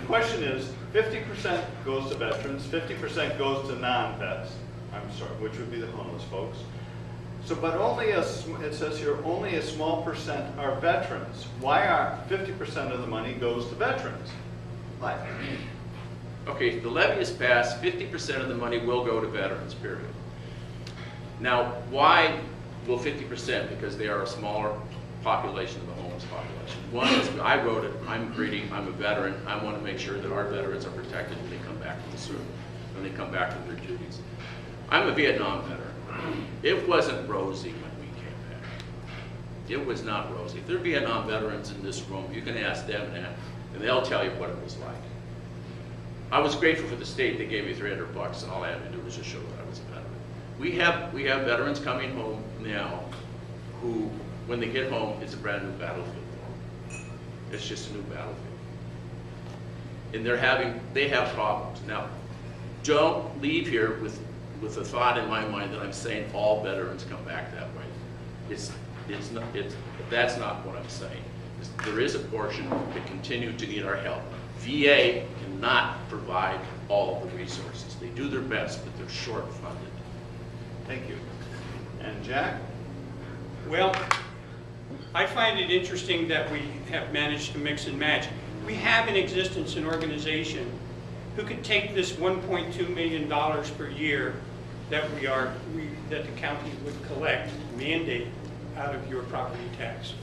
question is, 50% goes to veterans, 50% goes to non-vets, which would be the homeless folks. So, but it says here, only a small percent are veterans. Why are 50% of the money goes to veterans? Why? Okay, the levy is passed, 50% of the money will go to veterans, period. Now, why will 50%? Because they are a smaller population of the homeless population. One is, I wrote it, I'm greedy, I'm a veteran, I want to make sure that our veterans are protected when they come back to the service, when they come back to their duties. I'm a Vietnam veteran. It wasn't rosy when we came back. It was not rosy. If there are Vietnam veterans in this room, you can ask them that, and they'll tell you what it was like. I was grateful for the state. They gave me $300, and all I had to do was just show that I was a veteran. We have veterans coming home now who, when they get home, it's a brand new battlefield for them. It's just a new battlefield. And they have problems. Now, don't leave here with a thought in my mind that I'm saying all veterans come back that way. That's not what I'm saying. There is a portion that continue to need our help. VA cannot provide all the resources. They do their best, but they're short funded. Thank you. And Jack? Well, I find it interesting that we have managed to mix and match. We have in existence an organization who could take this $1.2 million per year that that the county would collect, mandate out of your property tax.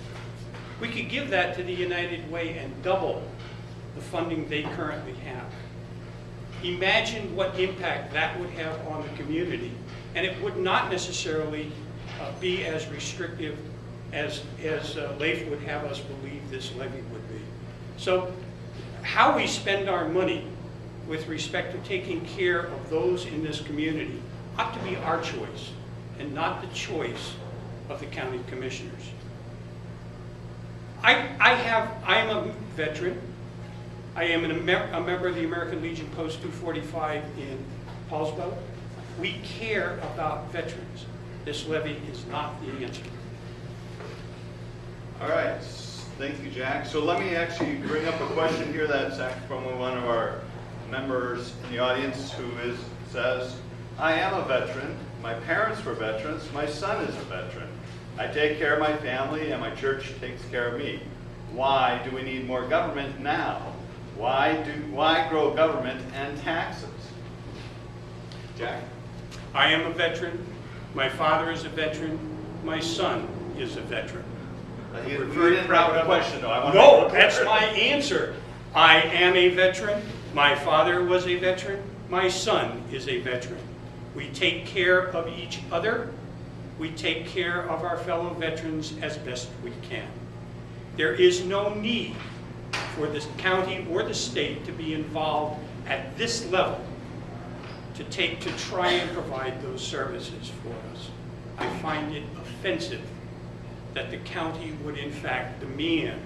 We could give that to the United Way and double the funding they currently have. Imagine what impact that would have on the community, and it would not necessarily be as restrictive as Leif would have us believe this levy would be. So how we spend our money with respect to taking care of those in this community ought to be our choice and not the choice of the county commissioners. I am a veteran. I am a member of the American Legion Post 245 in Paulsboro. We care about veterans. This levy is not the answer. All right, thank you, Jack. So let me actually bring up a question here that's from one of our members in the audience who says, I am a veteran, my parents were veterans, my son is a veteran. I take care of my family and my church takes care of me. Why do we need more government now? Why grow government and taxes? Jack? I am a veteran, my father is a veteran, my son is a veteran. We're very proud of the question, though. No, that's my answer. I am a veteran, my father was a veteran, my son is a veteran. We take care of each other. We take care of our fellow veterans as best we can. There is no need for the county or the state to be involved at this level to try and provide those services for us. I find it offensive that the county would in fact demand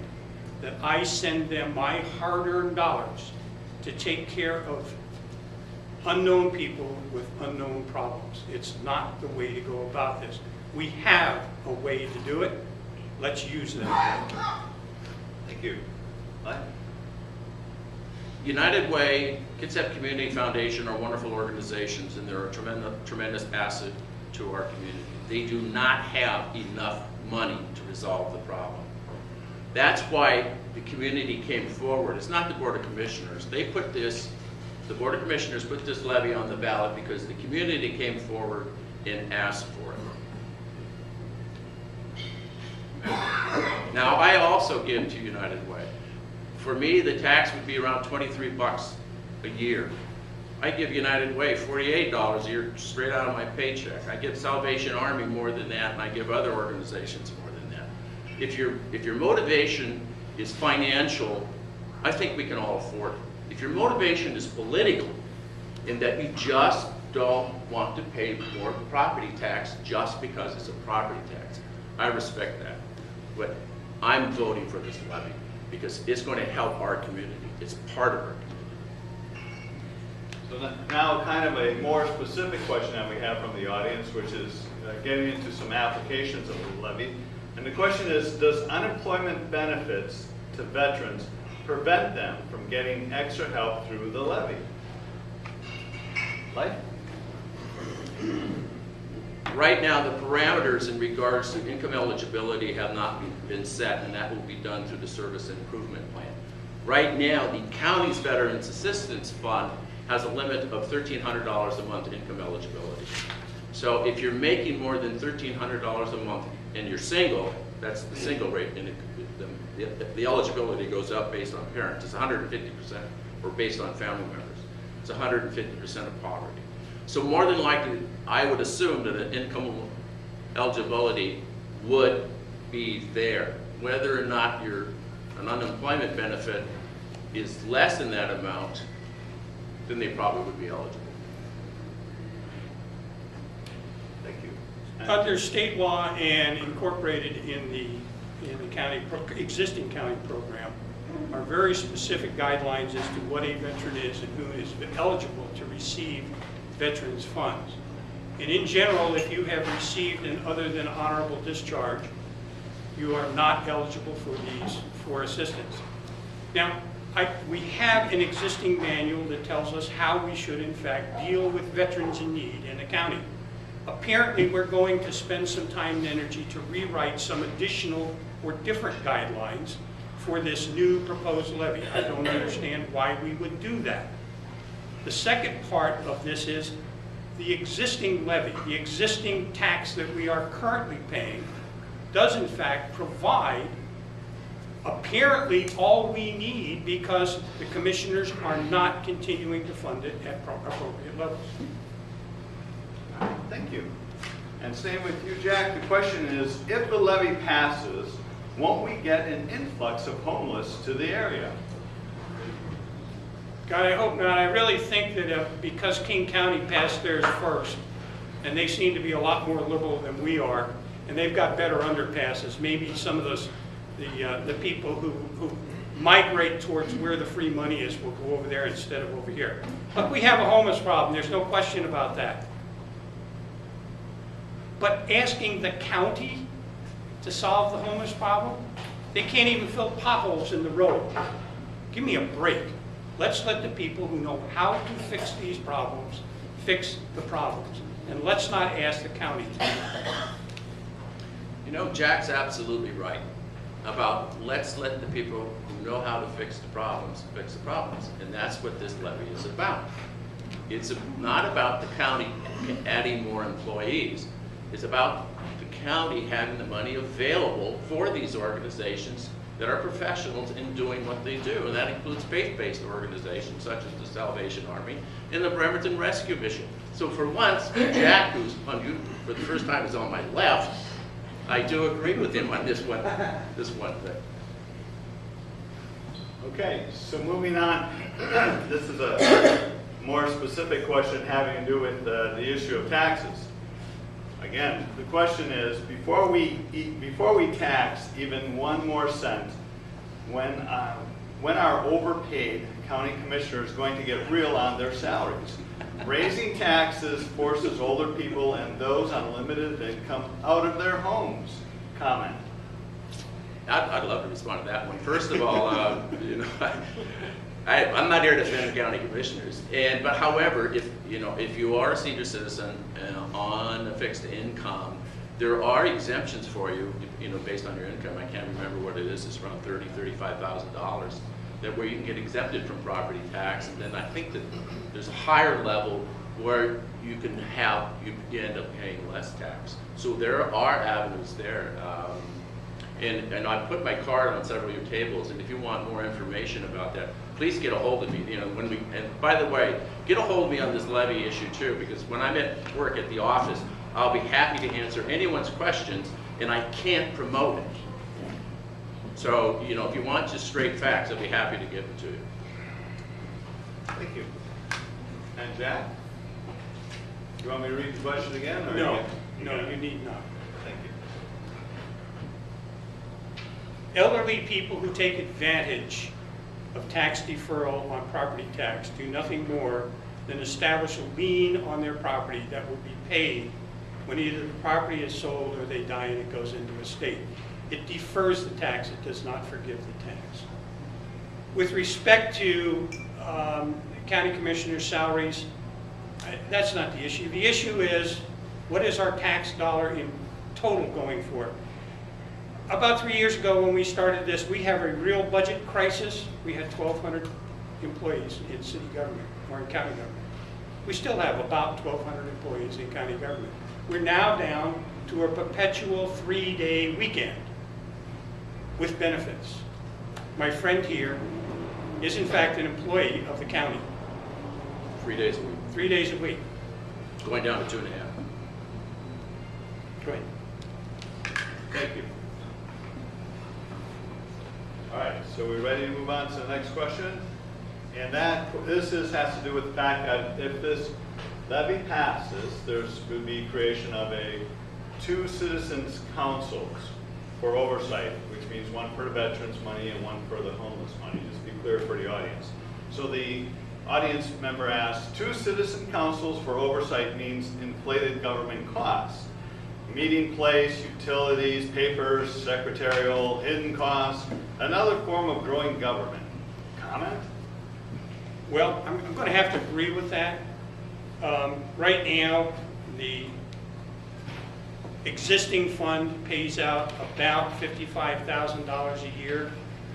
that I send them my hard-earned dollars to take care of unknown people with unknown problems. It's not the way to go about this. We have a way to do it. Let's use that. Thank you. What? United Way, Kitsap Community Foundation are wonderful organizations, and they're a tremendous asset to our community. They do not have enough money to resolve the problem. That's why the community came forward. It's not the Board of Commissioners. The Board of Commissioners put this levy on the ballot because the community came forward and asked for it. Now, I also give to United Way. For me, the tax would be around $23 a year. I give United Way $48 a year straight out of my paycheck. I give Salvation Army more than that, and I give other organizations more than that. If your motivation is financial, I think we can all afford it. If your motivation is political, in that you just don't want to pay more property tax just because it's a property tax, I respect that. But I'm voting for this levy because it's going to help our community. It's part of our community. So now kind of a more specific question that we have from the audience, which is getting into some applications of the levy. And the question is, does unemployment benefits to veterans prevent them from getting extra help through the levy? Life? Right now, the parameters in regards to income eligibility have not been set, and that will be done through the Service Improvement Plan. Right now, the county's Veterans Assistance Fund has a limit of $1,300 a month income eligibility. So if you're making more than $1,300 a month and you're single, that's the single rate, and the eligibility goes up based on parents. It's 150%, or based on family members. It's 150% of poverty. So more than likely, I would assume that an income eligibility would be there. Whether or not an unemployment benefit is less than that amount, then they probably would be eligible. Thank you. Under state law and incorporated in the county existing county program are very specific guidelines as to what a veteran is and who is eligible to receive veterans funds. And in general, if you have received an other than honorable discharge, you are not eligible for assistance. Now, we have an existing manual that tells us how we should in fact deal with veterans in need in the county. Apparently, we're going to spend some time and energy to rewrite some additional or different guidelines for this new proposed levy. I don't understand why we would do that. The second part of this is the existing levy, the existing tax that we are currently paying, does in fact provide apparently all we need because the commissioners are not continuing to fund it at appropriate levels. Thank you. And same with you, Jack. The question is, if the levy passes, won't we get an influx of homeless to the area? God, I hope not. I really think that because King County passed theirs first, and they seem to be a lot more liberal than we are, and they've got better underpasses, maybe some of those, the people who migrate towards where the free money is will go over there instead of over here. Look, we have a homeless problem. There's no question about that. But asking the county to solve the homeless problem, they can't even fill potholes in the road. Give me a break. Let's let the people who know how to fix these problems fix the problems. And let's not ask the county to do that. You know, Jack's absolutely right about let's let the people who know how to fix the problems. And that's what this levy is about. It's not about the county adding more employees. It's about the county having the money available for these organizations that are professionals in doing what they do. And that includes faith-based organizations such as the Salvation Army and the Bremerton Rescue Mission. So for once, Jack, who's on you for the first time is on my left, I do agree with him on this one thing. Okay, so moving on, this is a more specific question having to do with the issue of taxes. Again, the question is, before we tax even 1 more cent, when are overpaid county commissioners going to get real on their salaries? Raising taxes forces older people and those on limited income out of their homes. Comment. I'd love to respond to that one. First of all, you know, I'm not here to defend the county commissioners, but however, if you are a senior citizen on a fixed income, there are exemptions for you, based on your income. I can't remember what it is. It's around $35,000 that where you can get exempted from property tax, and then I think that there's a higher level where you end up paying less tax. So there are avenues there. And I put my card on several of your tables, and if you want more information about that, please get a hold of me. And by the way, get a hold of me on this levy issue too, because when I'm at work at the office, I'll be happy to answer anyone's questions, and I can't promote it. So, if you want just straight facts, I'll be happy to give it to you. Thank you. And Jack? You want me to read the question again? Or No, you need not. Thank you. Elderly people who take advantage of tax deferral on property tax do nothing more than establish a lien on their property that will be paid when either the property is sold or they die and it goes into estate. It defers the tax, it does not forgive the tax. With respect to county commissioners' salaries, that's not the issue. The issue is, what is our tax dollar in total going for? About 3 years ago when we started this, we have a real budget crisis. We had 1,200 employees in city government or in county government. We still have about 1,200 employees in county government. We're now down to a perpetual 3-day weekend with benefits. My friend here is in fact an employee of the county. 3 days a week. 3 days a week. Going down to 2.5. Go ahead. Thank you. All right, so we're ready to move on to the next question. And this has to do with the fact that if this levy passes, there's going to be creation of two citizens councils for oversight, which means one for the veterans money and one for the homeless money, just to be clear for the audience. So the audience member asked, 2 citizen councils for oversight means inflated government costs. Meeting place, utilities, papers, secretarial, hidden costs, another form of growing government. Comment? Well, I'm going to have to agree with that. Right now, the existing fund pays out about $55,000 a year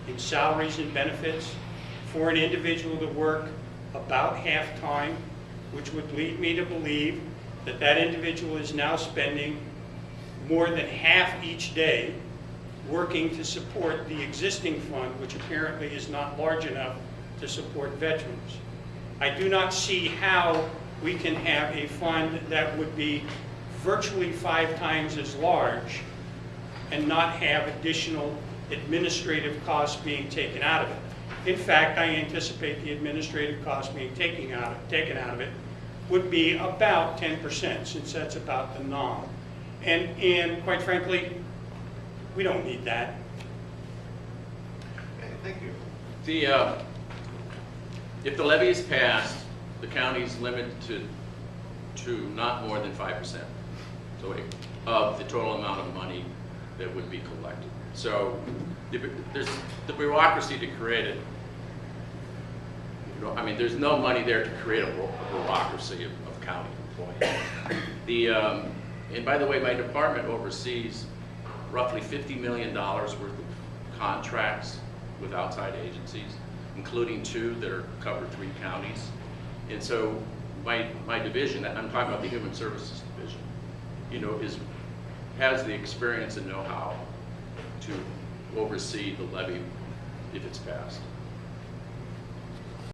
in salaries and benefits for an individual to work about half-time, which would lead me to believe that that individual is now spending more than half each day working to support the existing fund, which apparently is not large enough to support veterans. I do not see how we can have a fund that would be virtually 5 times as large and not have additional administrative costs being taken out of it. In fact, I anticipate the administrative costs being taken out of it would be about 10%, since that's about the norm. And quite frankly, we don't need that. Okay, thank you. If the levy is passed, the county's limited to not more than 5%. So of the total amount of money that would be collected. So there's the bureaucracy to create it. I mean, there's no money there to create a bureaucracy of county employees. And by the way, my department oversees roughly $50 million worth of contracts with outside agencies, including 2 that are cover 3 counties. And so my division, I'm talking about the Human Services Division, has the experience and know-how to oversee the levy if it's passed.